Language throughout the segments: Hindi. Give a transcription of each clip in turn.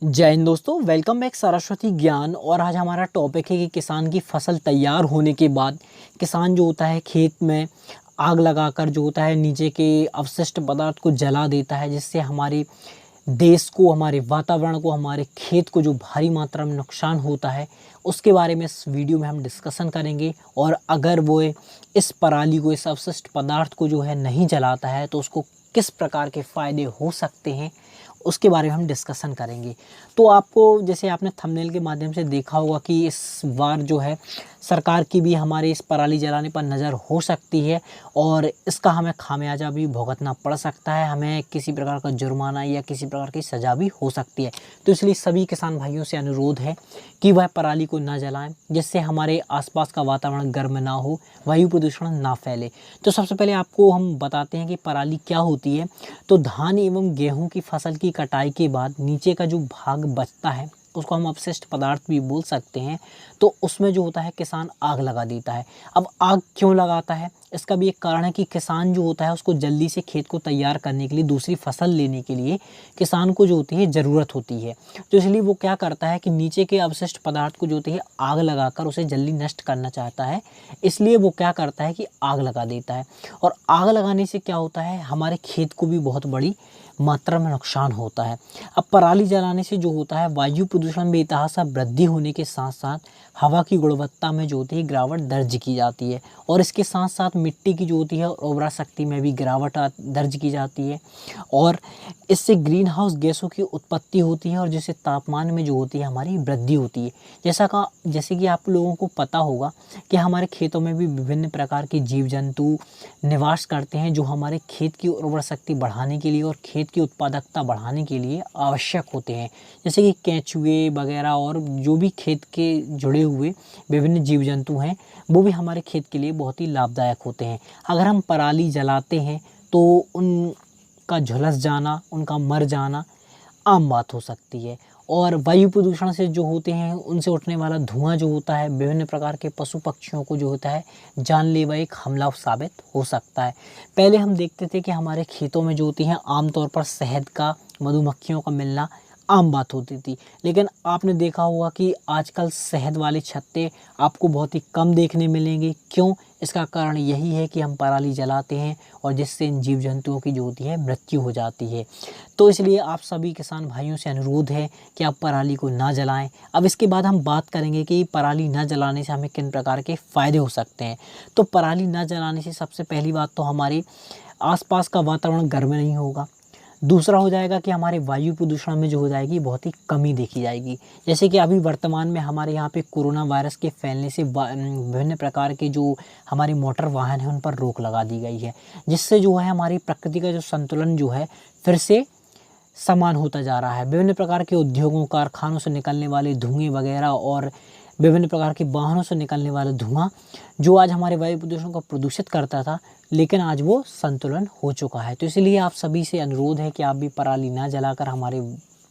जय हिंद दोस्तों, वेलकम बैक सरस्वती ज्ञान। और आज हमारा टॉपिक है कि किसान की फसल तैयार होने के बाद किसान जो होता है खेत में आग लगाकर जो होता है नीचे के अवशिष्ट पदार्थ को जला देता है, जिससे हमारे देश को, हमारे वातावरण को, हमारे खेत को जो भारी मात्रा में नुकसान होता है, उसके बारे में इस वीडियो में हम डिस्कशन करेंगे। और अगर वो इस पराली को, इस अवशिष्ट पदार्थ को जो है नहीं जलाता है तो उसको किस प्रकार के फ़ायदे हो सकते हैं, उसके बारे में हम डिस्कशन करेंगे। तो आपको, जैसे आपने थंबनेल के माध्यम से देखा होगा कि इस बार जो है सरकार की भी हमारे इस पराली जलाने पर नज़र हो सकती है और इसका हमें खामियाजा भी भुगतना पड़ सकता है। हमें किसी प्रकार का जुर्माना या किसी प्रकार की सज़ा भी हो सकती है। तो इसलिए सभी किसान भाइयों से अनुरोध है कि वह पराली को ना जलाएं, जिससे हमारे आसपास का वातावरण गर्म ना हो, वायु प्रदूषण ना फैले। तो सबसे पहले आपको हम बताते हैं कि पराली क्या होती है। तो धान एवं गेहूं की फसल की कटाई के बाद नीचे का जो भाग बचता है उसको हम अपशिष्ट पदार्थ भी बोल सकते हैं। तो उसमें जो होता है किसान आग लगा देता है। अब आग क्यों लगाता है, इसका भी एक कारण है कि किसान जो होता है उसको जल्दी से खेत को तैयार करने के लिए, दूसरी फसल लेने के लिए किसान को जो होती है ज़रूरत होती है। तो इसलिए वो क्या करता है कि नीचे के अवशिष्ट पदार्थ को जो होती है आग लगाकर उसे जल्दी नष्ट करना चाहता है। इसलिए वो क्या करता है कि आग लगा देता है। और आग लगाने से क्या होता है, हमारे खेत को भी बहुत बड़ी मात्रा में नुकसान होता है। अब पराली जलाने से जो होता है वायु प्रदूषण में बेतहाशा वृद्धि होने के साथ साथ हवा की गुणवत्ता में जो होती है गिरावट दर्ज की जाती है। और इसके साथ साथ मिट्टी की जो होती है उर्वरा शक्ति में भी गिरावट दर्ज की जाती है। और इससे ग्रीन हाउस गैसों की उत्पत्ति होती है और जिससे तापमान में जो होती है हमारी वृद्धि होती है। जैसे कि आप लोगों को पता होगा कि हमारे खेतों में भी विभिन्न प्रकार के जीव जंतु निवास करते हैं, जो हमारे खेत की उर्वरा शक्ति बढ़ाने के लिए और खेत की उत्पादकता बढ़ाने के लिए आवश्यक होते हैं। जैसे कि केंचुए वगैरह और जो भी खेत के जुड़े हुए विभिन्न जीव जंतु हैं, वो भी हमारे खेत के लिए बहुत ही लाभदायक होते हैं। अगर हम पराली जलाते हैं तो उनका झुलस जाना, उनका मर जाना आम बात हो सकती है। और वायु प्रदूषण से जो होते हैं उनसे उठने वाला धुआं जो होता है विभिन्न प्रकार के पशु पक्षियों को जो होता है जानलेवा एक हमला साबित हो सकता है। पहले हम देखते थे कि हमारे खेतों में जो होती हैं आमतौर पर शहद का, मधुमक्खियों का मिलना आम बात होती थी। लेकिन आपने देखा होगा कि आजकल शहद वाले छत्ते आपको बहुत ही कम देखने मिलेंगे। क्यों? इसका कारण यही है कि हम पराली जलाते हैं और जिससे इन जीव जंतुओं की जो होती है मृत्यु हो जाती है। तो इसलिए आप सभी किसान भाइयों से अनुरोध है कि आप पराली को ना जलाएं। अब इसके बाद हम बात करेंगे कि पराली ना जलाने से हमें किन प्रकार के फ़ायदे हो सकते हैं। तो पराली ना जलाने से सबसे पहली बात तो हमारे आसपास का वातावरण गर्म नहीं होगा। दूसरा हो जाएगा कि हमारे वायु प्रदूषण में जो हो जाएगी बहुत ही कमी देखी जाएगी। जैसे कि अभी वर्तमान में हमारे यहाँ पे कोरोना वायरस के फैलने से विभिन्न प्रकार के जो हमारे मोटर वाहन हैं उन पर रोक लगा दी गई है, जिससे जो है हमारी प्रकृति का जो संतुलन जो है फिर से समान होता जा रहा है। विभिन्न प्रकार के उद्योगों, कारखानों से निकलने वाले धुएँ वगैरह और विभिन्न प्रकार के वाहनों से निकलने वाला धुआं जो आज हमारे वायु प्रदूषण को प्रदूषित करता था, लेकिन आज वो संतुलन हो चुका है। तो इसलिए आप सभी से अनुरोध है कि आप भी पराली ना जलाकर हमारे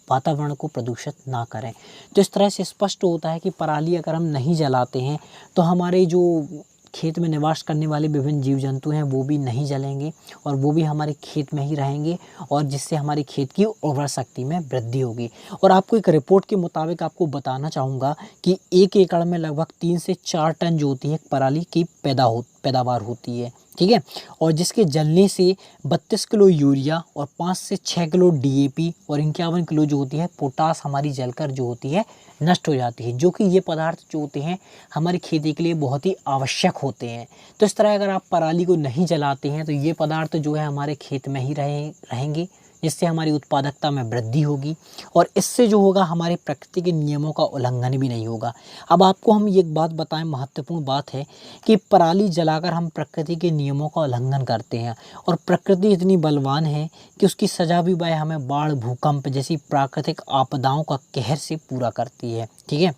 वातावरण को प्रदूषित ना करें। तो इस तरह से स्पष्ट होता है कि पराली अगर हम नहीं जलाते हैं तो हमारे जो खेत में निवास करने वाले विभिन्न जीव जंतु हैं वो भी नहीं जलेंगे और वो भी हमारे खेत में ही रहेंगे, और जिससे हमारे खेत की उर्वरा शक्ति में वृद्धि होगी। और आपको एक रिपोर्ट के मुताबिक आपको बताना चाहूँगा कि 1 एकड़ में लगभग 3 से 4 टन जो होती है पराली की पैदावार होती है, ठीक है। और जिसके जलने से 32 किलो यूरिया और 5 से 6 किलो DAP और 51 किलो जो होती है पोटास हमारी जलकर जो होती है नष्ट हो जाती है, जो कि ये पदार्थ जो होते हैं हमारी खेती के लिए बहुत ही आवश्यक होते हैं। तो इस तरह अगर आप पराली को नहीं जलाते हैं तो ये पदार्थ जो है हमारे खेत में ही रहेंगे, जिससे हमारी उत्पादकता में वृद्धि होगी और इससे जो होगा हमारे प्रकृति के नियमों का उल्लंघन भी नहीं होगा। अब आपको हम एक बात बताएं, महत्वपूर्ण बात है कि पराली जलाकर हम प्रकृति के नियमों का उल्लंघन करते हैं और प्रकृति इतनी बलवान है कि उसकी सजा भी वह हमें बाढ़, भूकंप जैसी प्राकृतिक आपदाओं का कहर से पूरा करती है, ठीक है।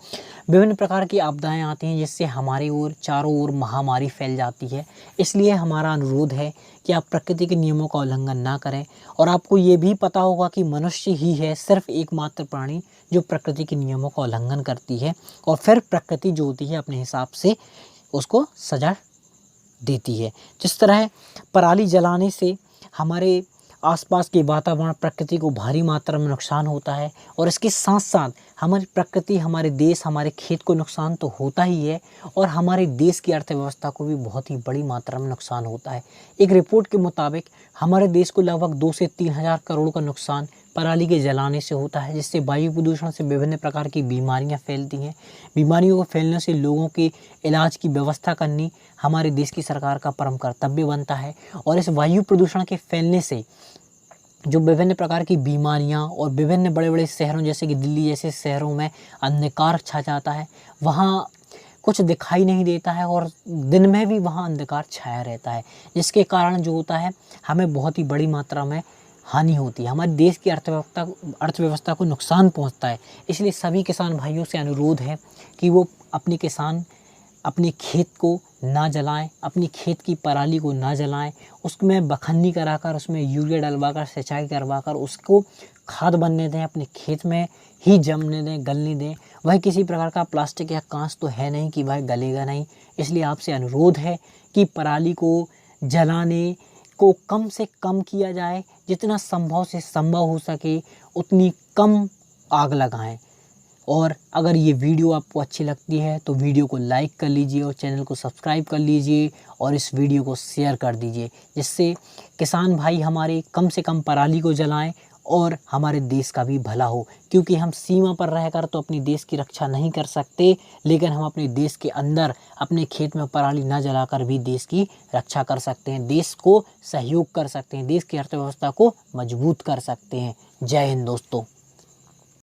विभिन्न प्रकार की आपदाएं आती हैं जिससे हमारी ओर चारों ओर महामारी फैल जाती है। इसलिए हमारा अनुरोध है कि आप प्रकृति के नियमों का उल्लंघन ना करें। और आपको ये भी पता होगा कि मनुष्य ही है सिर्फ एकमात्र प्राणी जो प्रकृति के नियमों का उल्लंघन करती है और फिर प्रकृति जो होती है अपने हिसाब से उसको सजा देती है। जिस तरह पराली जलाने से हमारे आसपास के वातावरण प्रकृति को भारी मात्रा में नुकसान होता है और इसके साथ साथ हमारी प्रकृति, हमारे देश, हमारे खेत को नुकसान तो होता ही है और हमारे देश की अर्थव्यवस्था को भी बहुत ही बड़ी मात्रा में नुकसान होता है। एक रिपोर्ट के मुताबिक हमारे देश को लगभग 2 से 3 हज़ार करोड़ का नुकसान पराली के जलाने से होता है, जिससे वायु प्रदूषण से विभिन्न प्रकार की बीमारियां फैलती हैं। बीमारियों को फैलने से लोगों के इलाज की व्यवस्था करनी हमारे देश की सरकार का परम कर्तव्य बनता है और इस वायु प्रदूषण के फैलने से जो विभिन्न प्रकार की बीमारियां और विभिन्न बड़े बड़े शहरों जैसे कि दिल्ली जैसे शहरों में अंधकार छा जाता है, वहाँ कुछ दिखाई नहीं देता है और दिन में भी वहाँ अंधकार छाया रहता है, जिसके कारण जो होता है हमें बहुत ही बड़ी मात्रा में हानि होती है, हमारे देश की अर्थव्यवस्था को नुकसान पहुंचता है। इसलिए सभी किसान भाइयों से अनुरोध है कि वो अपने खेत को ना जलाएं, अपनी खेत की पराली को ना जलाएं, उसमें बखन्नी कराकर, उसमें यूरिया डलवाकर, सिंचाई करवाकर उसको खाद बनने दें, अपने खेत में ही जमने दें, गलने दें। वह किसी प्रकार का प्लास्टिक या कांच तो है नहीं कि वह गलेगा नहीं। इसलिए आपसे अनुरोध है कि पराली को जलाने को कम से कम किया जाए, जितना संभव से संभव हो सके उतनी कम आग लगाएं। और अगर ये वीडियो आपको अच्छी लगती है तो वीडियो को लाइक कर लीजिए और चैनल को सब्सक्राइब कर लीजिए और इस वीडियो को शेयर कर दीजिए, जिससे किसान भाई हमारे कम से कम पराली को जलाएं और हमारे देश का भी भला हो। क्योंकि हम सीमा पर रहकर तो अपने देश की रक्षा नहीं कर सकते, लेकिन हम अपने देश के अंदर अपने खेत में पराली न जलाकर भी देश की रक्षा कर सकते हैं, देश को सहयोग कर सकते हैं, देश की अर्थव्यवस्था को मजबूत कर सकते हैं। जय हिंद दोस्तों।